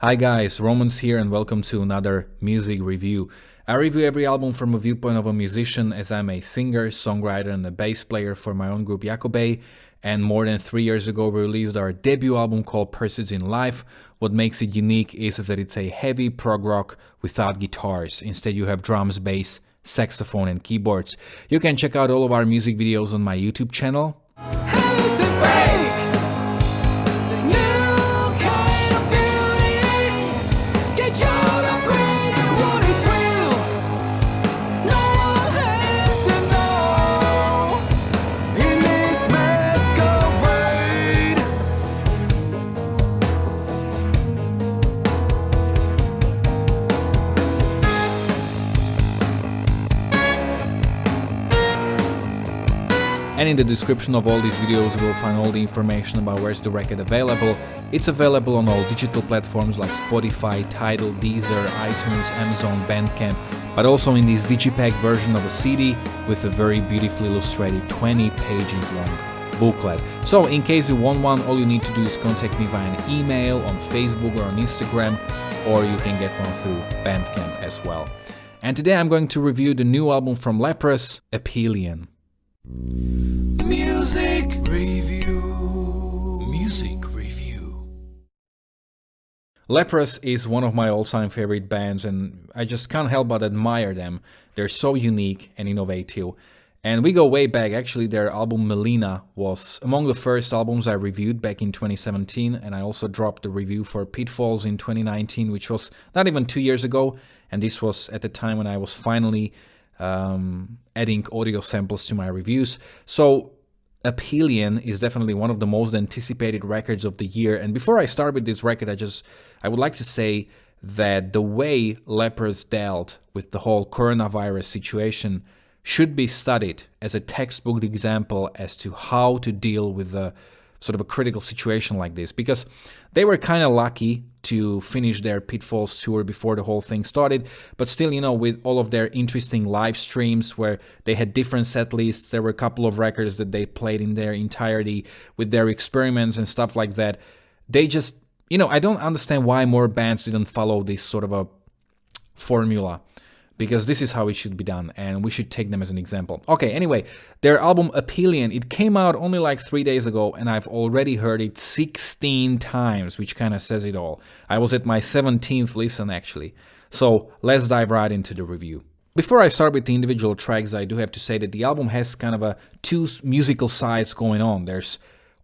Hi guys, Romans here and welcome to another music review. I review every album from a viewpoint of a musician, as I'm a singer, songwriter and a bass player for my own group Jakobe, and more than 3 years ago we released our debut album called Pursuits in Life. What makes it unique is that it's a heavy prog rock without guitars. Instead you have drums, bass, saxophone and keyboards. You can check out all of our music videos on my YouTube channel. And in the description of all these videos you will find all the information about where's the record available. It's available on all digital platforms like Spotify, Tidal, Deezer, iTunes, Amazon, Bandcamp, but also in this digipack version of a CD with a very beautifully illustrated 20 pages long booklet. So in case you want one, all you need to do is contact me via an email, on Facebook or on Instagram, or you can get one through Bandcamp as well. And today I'm going to review the new album from Leprous, Aphelion. Music review. Music review. Leprous is one of my all-time favorite bands and I just can't help but admire them. They're so unique and innovative. And we go way back. Actually, their album Melina was among the first albums I reviewed back in 2017, and I also dropped the review for Pitfalls in 2019, which was not even 2 years ago, and this was at the time when I was finally adding audio samples to my reviews. So Aphelion is definitely one of the most anticipated records of the year. And before I start with this record, I would like to say that the way Leprous dealt with the whole coronavirus situation should be studied as a textbook example as to how to deal with a sort of a critical situation like this, because they were kind of lucky to finish their Pitfalls tour before the whole thing started, but still, you know, with all of their interesting live streams where they had different set lists, there were a couple of records that they played in their entirety with their experiments and stuff like that. They just, you know, I don't understand why more bands didn't follow this sort of a formula, because this is how it should be done and we should take them as an example. Okay, anyway, their album Aphelion, it came out only like 3 days ago and I've already heard it 16 times, which kind of says it all. I was at my 17th listen actually. So let's dive right into the review. Before I start with the individual tracks, I do have to say that the album has kind of two musical sides going on. There's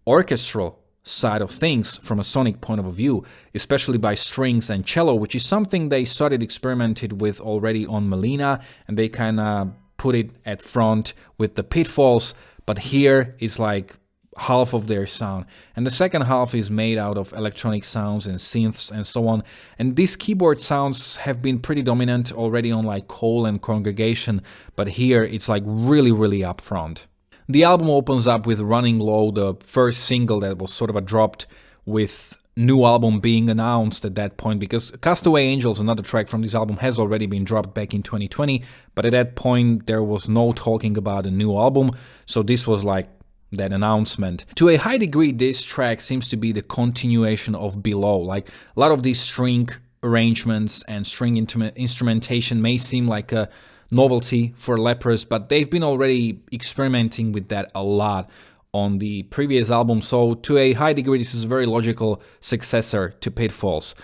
orchestral side of things from a sonic point of view, especially by strings and cello, which is something they started experimented with already on Melina, and they kind of put it at front with the Pitfalls, but here it's like half of their sound, and the second half is made out of electronic sounds and synths and so on. And these keyboard sounds have been pretty dominant already on like Cole and Congregation, but here it's like really up front. The album opens up with Running Low, the first single that was sort of dropped with new album being announced at that point, because Castaway Angels, another track from this album, has already been dropped back in 2020, but at that point there was no talking about a new album, so this was like that announcement. To a high degree, this track seems to be the continuation of Below. Like a lot of these string arrangements and string instrumentation may seem like a novelty for Leprous, but they've been already experimenting with that a lot on the previous album, so to a high degree this is a very logical successor to Pitfalls.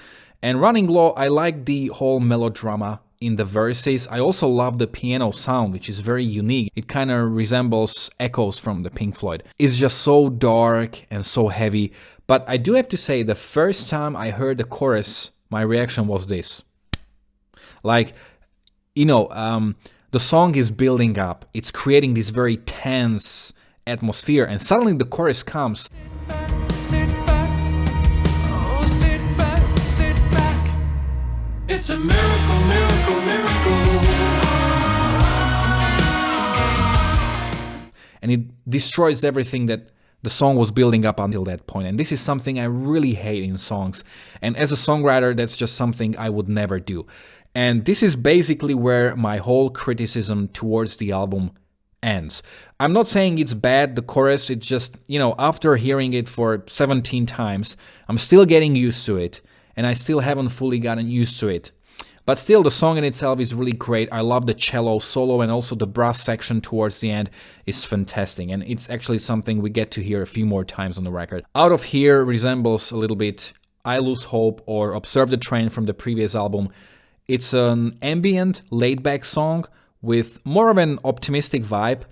And Running Low, I like the whole melodrama in the verses. I also love the piano sound, which is very unique. It kind of resembles echoes from the Pink Floyd. It's just so dark and so heavy, but I do have to say the first time I heard the chorus, my reaction was this. Like, you know, the song is building up, it's creating this very tense atmosphere, and suddenly the chorus comes. Sit back. It's a miracle. And it destroys everything that the song was building up until that point. And this is something I really hate in songs. And as a songwriter, that's just something I would never do. And this is basically where my whole criticism towards the album ends. I'm not saying it's bad, the chorus, it's just, you know, after hearing it for 17 times, I'm still getting used to it. and I still haven't fully gotten used to it. But still, the song in itself is really great. I love the cello solo, and also the brass section towards the end is fantastic. And it's actually something we get to hear a few more times on the record. Out of Here resembles a little bit I Lose Hope or Observe the Train from the previous album. It's an ambient, laid-back song with more of an optimistic vibe.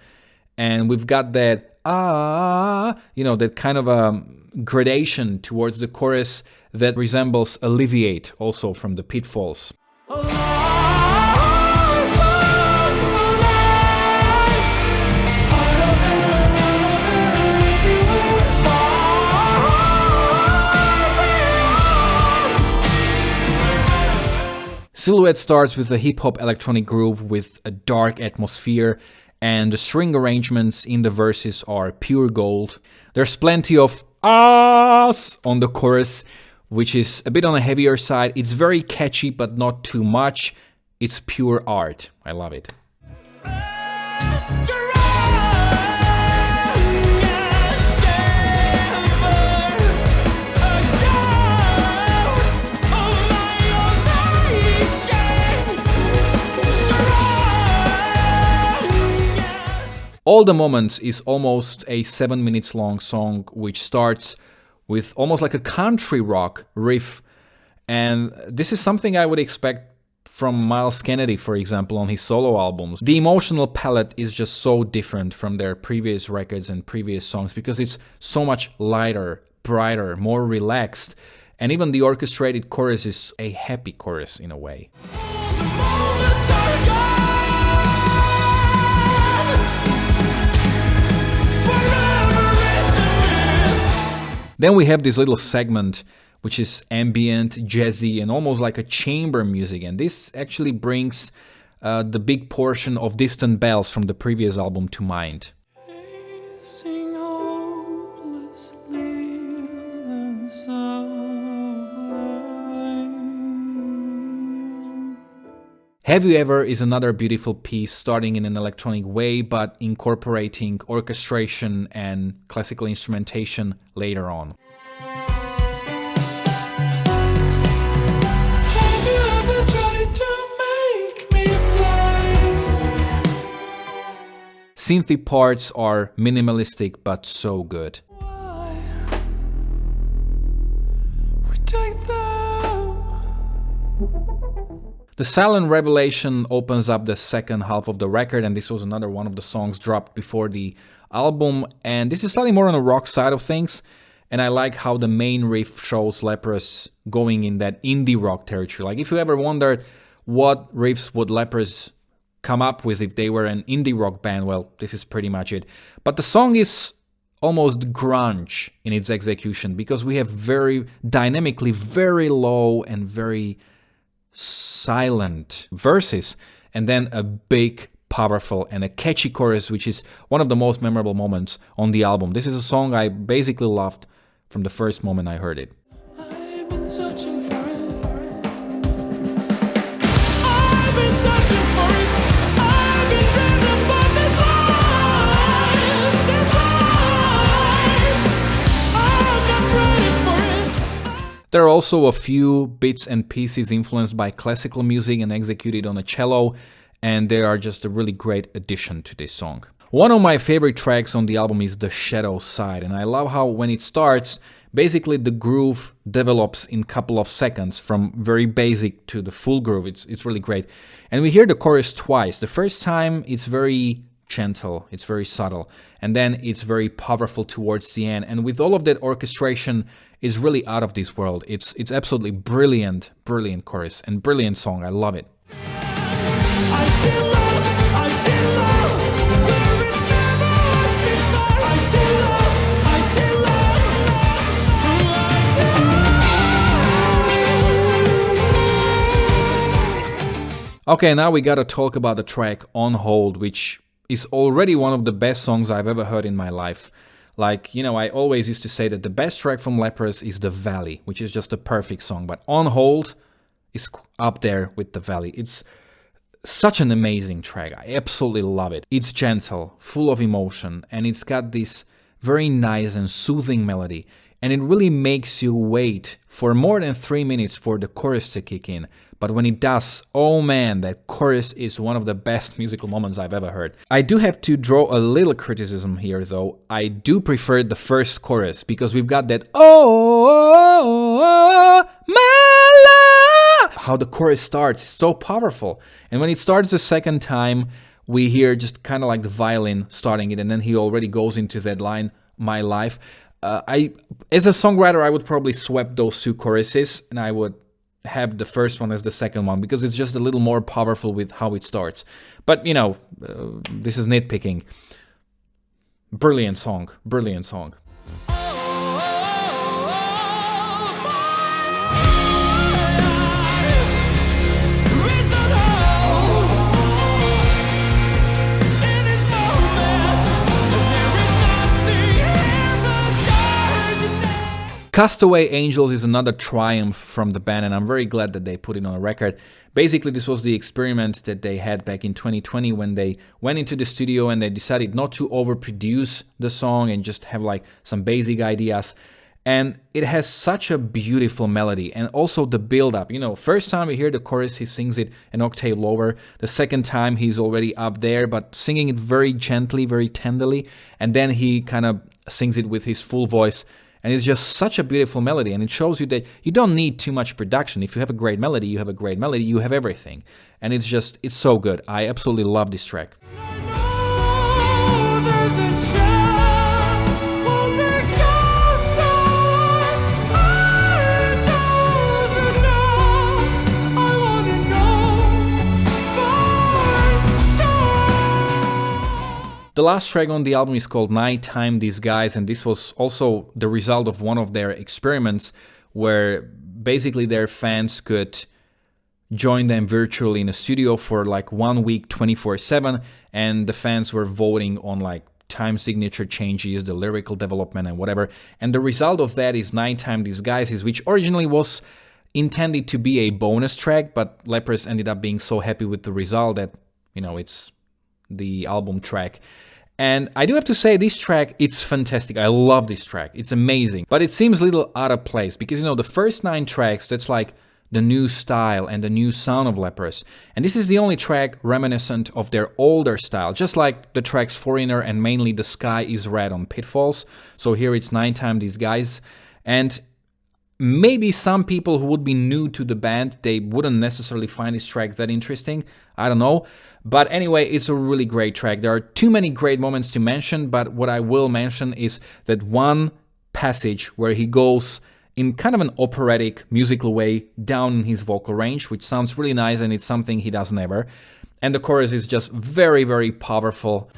And we've got that, that kind of a gradation towards the chorus that resembles Alleviate, also from the Pitfalls. Silhouette starts with a hip-hop electronic groove with a dark atmosphere, and the string arrangements in the verses are pure gold. There's plenty of ahs on the chorus, which is a bit on the heavier side. It's very catchy, but not too much. It's pure art. I love it. All the Moments is almost a 7 minutes long song, which starts with almost like a country rock riff. And this is something I would expect from Miles Kennedy, for example, on his solo albums. The emotional palette is just so different from their previous records and previous songs because it's so much lighter, brighter, more relaxed. And even the orchestrated chorus is a happy chorus in a way. Then we have this little segment which is ambient, jazzy, and almost like a chamber music. And this actually brings the big portion of Distant Bells from the previous album to mind. Have You Ever is another beautiful piece, starting in an electronic way, but incorporating orchestration and classical instrumentation later on. Have you ever tried to make me play? Synthy parts are minimalistic, but so good. Why? We take them. The Silent Revelation opens up the second half of the record, and this was another one of the songs dropped before the album, and this is slightly more on the rock side of things, and I like how the main riff shows Leprous going in that indie rock territory. Like, if you ever wondered what riffs would Leprous come up with if they were an indie rock band, well, this is pretty much it. But the song is almost grunge in its execution, because we have very dynamically very low and very silent verses, and then a big, powerful, and a catchy chorus, which is one of the most memorable moments on the album. This is a song I basically loved from the first moment I heard it. I've been searching for it. I've been searching for it. I've been dreaming about this life. This life. I'm not ready for it. There are also a few bits and pieces influenced by classical music and executed on a cello, and they are just a really great addition to this song. One of my favorite tracks on the album is The Shadow Side, and I love how when it starts, basically the groove develops in a couple of seconds from very basic to the full groove. It's really great. And we hear the chorus twice. The first time it's very gentle, it's very subtle, and then it's very powerful towards the end. And with all of that orchestration, is really out of this world. It's absolutely brilliant chorus and brilliant song. I love it. I see love. I see love. Where it never has been. I see love. I see love. Okay, now we gotta talk about the track On Hold, which is already one of the best songs I've ever heard in my life. Like, you know, I always used to say that the best track from Leprous is The Valley, which is just a perfect song. But On Hold is up there with The Valley. It's such an amazing track. I absolutely love it. It's gentle, full of emotion, and it's got this very nice and soothing melody. and it really makes you wait for more than 3 minutes for the chorus to kick in. But when it does, oh man, that chorus is one of the best musical moments I've ever heard. I do have to draw a little criticism here though. I do prefer the first chorus because we've got that oh, my love. How the chorus starts is so powerful. And when it starts the second time, we hear just kind of like the violin starting it, and then he already goes into that line, my life. As a songwriter, I would probably swap those two choruses, and I would have the first one as the second one because it's just a little more powerful with how it starts. But you know, this is nitpicking. Brilliant song, brilliant song. Castaway Angels is another triumph from the band, and I'm very glad that they put it on a record. Basically, this was the experiment that they had back in 2020 when they went into the studio and they decided not to overproduce the song and just have like some basic ideas. And it has such a beautiful melody, and also the build-up. You know, first time we hear the chorus, he sings it an octave lower. The second time, he's already up there, but singing it very gently, very tenderly. And then he kind of sings it with his full voice. And it's just such a beautiful melody, and it shows you that you don't need too much production. If you have a great melody, you have a great melody, you have everything. And it's so good. I absolutely love this track. The last track on the album is called Nighttime Disguise, and this was also the result of one of their experiments where basically their fans could join them virtually in a studio for like 1 week, 24/7, and the fans were voting on like time signature changes, the lyrical development and whatever. And the result of that is Nighttime Disguises, which originally was intended to be a bonus track, but Leprous ended up being so happy with the result that, you know, it's the album track. And I do have to say, this track, it's fantastic. I love this track. It's amazing. But it seems a little out of place because, you know, the first 9 tracks, that's like the new style and the new sound of Leprous. And this is the only track reminiscent of their older style, just like the tracks Foreigner and mainly The Sky is Red on Pitfalls. So here it's Nighttime Disguise. And maybe some people who would be new to the band, they wouldn't necessarily find this track that interesting. I don't know. But anyway, it's a really great track. There are too many great moments to mention, but what I will mention is that one passage where he goes in kind of an operatic musical way down in his vocal range, which sounds really nice, and it's something he does never. And the chorus is just very, very powerful.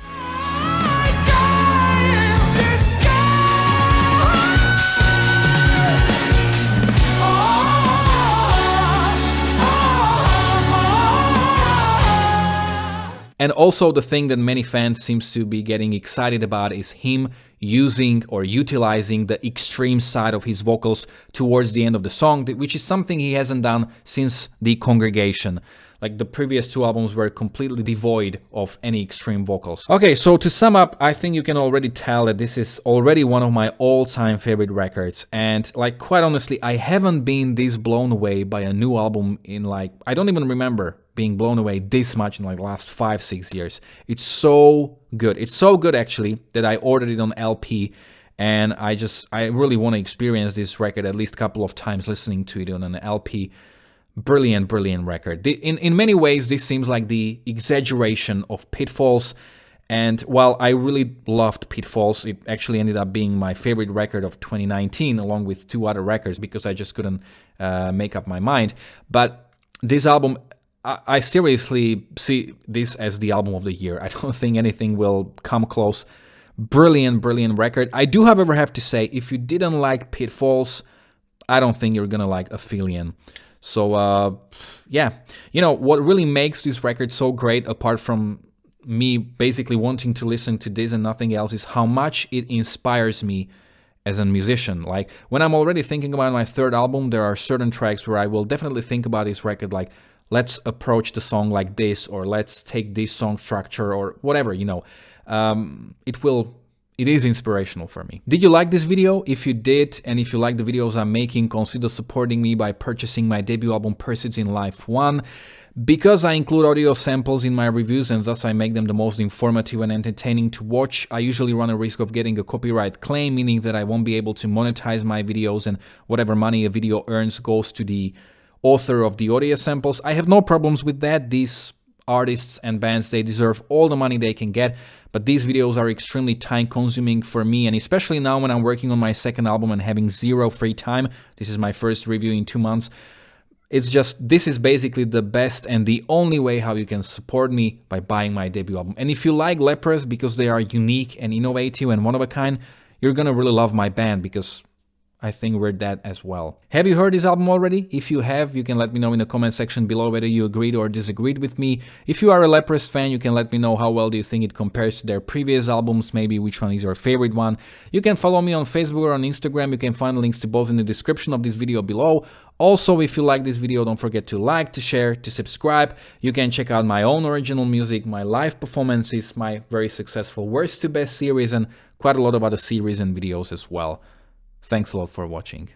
And also the thing that many fans seems to be getting excited about is him using or utilizing the extreme side of his vocals towards the end of the song, which is something he hasn't done since The Congregation. Like the previous 2 albums were completely devoid of any extreme vocals. Okay, so to sum up, I think you can already tell that this is already one of my all-time favorite records. And like, quite honestly, I haven't been this blown away by a new album in like, I don't even remember being blown away this much in like the last 5-6 years. It's so good. It's so good actually that I ordered it on LP, and I really want to experience this record at least a couple of times listening to it on an LP. Brilliant, brilliant record. In many ways, this seems like the exaggeration of Pitfalls. And while I really loved Pitfalls, it actually ended up being my favorite record of 2019, along with 2 other records, because I just couldn't make up my mind. But this album, I seriously see this as the album of the year. I don't think anything will come close. Brilliant, brilliant record. I do, however, have to say, if you didn't like Pitfalls, I don't think you're gonna like Aphelion. So, yeah, you know, what really makes this record so great, apart from me basically wanting to listen to this and nothing else, is how much it inspires me as a musician. Like, when I'm already thinking about my 3rd album, there are certain tracks where I will definitely think about this record, like, let's approach the song like this, or let's take this song structure, or whatever, you know. It will it is inspirational for me. Did you like this video? If you did, and if you like the videos I'm making, consider supporting me by purchasing my debut album Pursuits in Life 1. Because I include audio samples in my reviews and thus I make them the most informative and entertaining to watch, I usually run a risk of getting a copyright claim, meaning that I won't be able to monetize my videos and whatever money a video earns goes to the author of the audio samples. I have no problems with that. These artists and bands, they deserve all the money they can get, but these videos are extremely time consuming for me, and especially now when I'm working on my second album and having zero free time. This is my first review in 2 months. It's just, this is basically the best and the only way how you can support me, by buying my debut album. And if you like Leprous because they are unique and innovative and one of a kind, you're gonna really love my band, because I think we're that as well. Have you heard this album already? If you have, you can let me know in the comment section below whether you agreed or disagreed with me. If you are a Leprous fan, you can let me know how well do you think it compares to their previous albums, maybe which one is your favorite one. You can follow me on Facebook or on Instagram. You can find links to both in the description of this video below. Also, if you like this video, don't forget to like, to share, to subscribe. You can check out my own original music, my live performances, my very successful Worst to Best series, and quite a lot of other series and videos as well. Thanks a lot for watching.